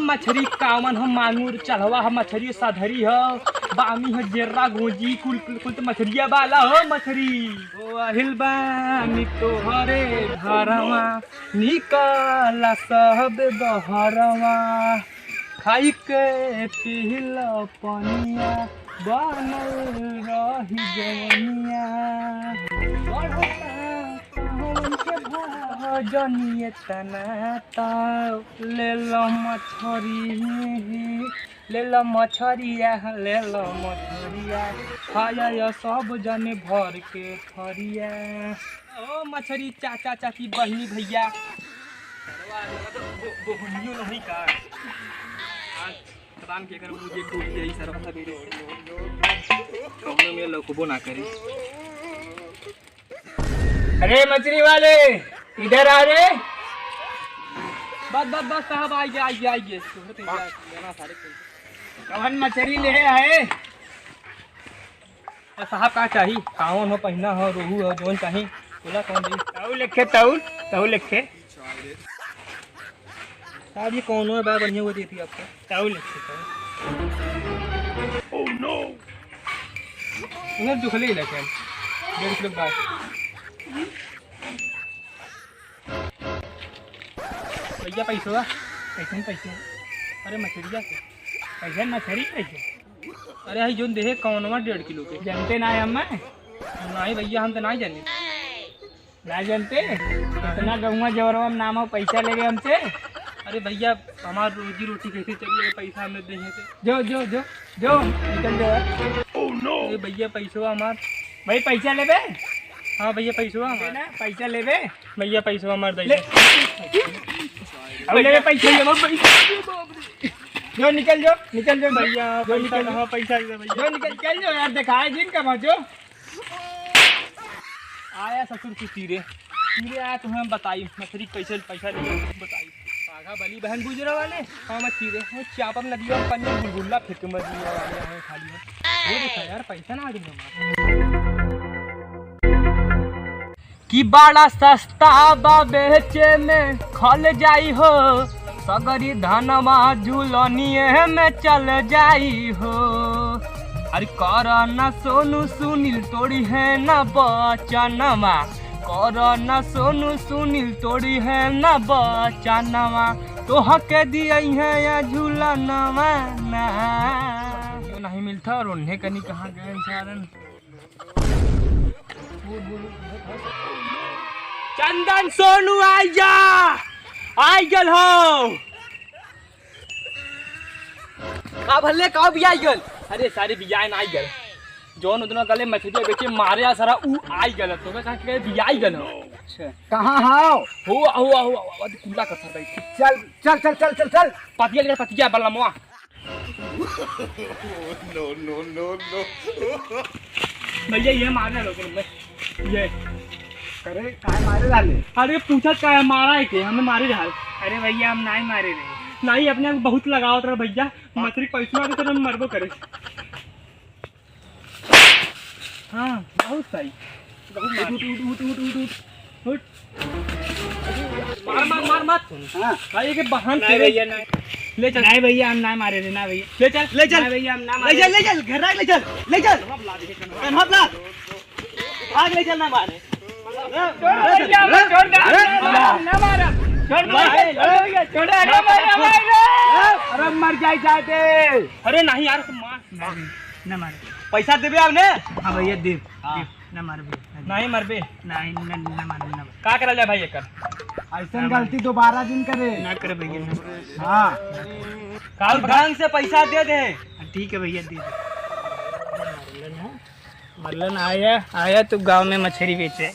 मछरी कावन हम मांगूर चढ़वा हम मछरी साधरी हो बामी हो जेर्रा गोजी कुल कुल तो मछरिया वाला हो मछरी ओ अहिल बानी तोहरे घरवा निकला सब बहरवा खाई के पील पनिया बनल रही जवनिया जनिए तना ले लो मछरिया खाया सब जने भर के थरिया ओ मछरी चाचा चाची बहनी भैया नहीं का प्रदान के कर मुझे टूट जाई सर सवेरे कौनो में लौकबो ना करी। अरे मछली वाले इधर आ रे। बस साहब आइए कौन मछली ले आए? साहब का चाहिए कावन हो पहिना हो रोहू हो जोन चाहिए बोला कौन दी ताऊ लिखे साहब ये कौन है बाय बढ़िया वो देती आपको ताऊ लिखे ओह नो उन्हें दुखले लेके 1.5 किलो बाय भैया पैसे अरे मछलिया से कैसे मछली कैसे? अरे भाई जोन देहे कौनवा 1.5 किलो के जानते ना हम नहीं भैया हम तो नहीं जाने ना जानते इतना गहुआ जवरवा में नाम हो पैसा ले गए हमसे। अरे भैया हमार रोजी रोटी कैसे चलिए पैसा हमें देंगे जो निकल जाओ। ओह नो भैया पैसा हमार भाई पैसा ले बे। हाँ भैया पैसा हमार ना पैसा ले बे। भैया पैसा हमार दे ले पैसा जो निकल जाओ भैया जो निकल हाँ पैसा भैया जो निकल जाओ यार दिखाए जिन का पहुँचो। आया ससुर की तीरे आया तुम्हें बताई मछली पैसा ले बताई आगा बली बहन गुजरा वाले हाँ मैं तीरे वो चापम लगी हुआ पन्ने बुलबुल्ला फेंक मर दिया वाले हैं खाली वो देखा यार पैसा ना आ दूंगा कि बड़ा सस्ता बा बेचे में खल जाई हो सगरी धनवा झूलनिए में चल जाई हो अरे कर न सोनू सुनील तोड़ी है न बचनवा कर न सोनू सुनील तोड़ी है न बचनवा तो हके दिया है या झूलनवा ना नहीं मिलता और उन्हें कहीं कहाँ गए सारन चंदन सोनू आई गल हो का भले का भी आई गल अरे सारे बियाह ना आई गल जोन उतना गले मछली बेचे मारे सारा ऊ आई गल तो कहां के बियाह आई गल अच्छा कहाँ हाओ हो कुल्ला कर सर भाई चल पतिया बल्ला मुआ नो भैया ये मारने लोग ये करे काहे मारे डाले? अरे पूछा क्या मारा है के हमें मारे डाल अरे भैया हम नहीं मारे रहे नहीं अपने आप बहुत लगाओ तेरा भैया मछली पैसा तो तुम मरबो करे हाँ बहुत सही उठ मार मत हाँ भाई के बहन नहीं भैया नहीं ले चल नहीं भैया हम नहीं मारे थे ना भैया ले चल नहीं भैया हम ना मारे ले चल घर ले चल आग ले चल ना मारे अरे मर जाए चाहते। अरे नहीं यार मार न मारे पैसा देबे आपने हाँ भैया देव हाँ। न मारे भैया नहीं मरबे नहीं न मारे न का करा जाए भाई एकर ऐसा गलती दोबारा दिन करे ना करे भैया हाँ काल ढंग से पैसा दे दे ठीक है भैया दे दे। मरलन आया तो गांव में मछली बेचे।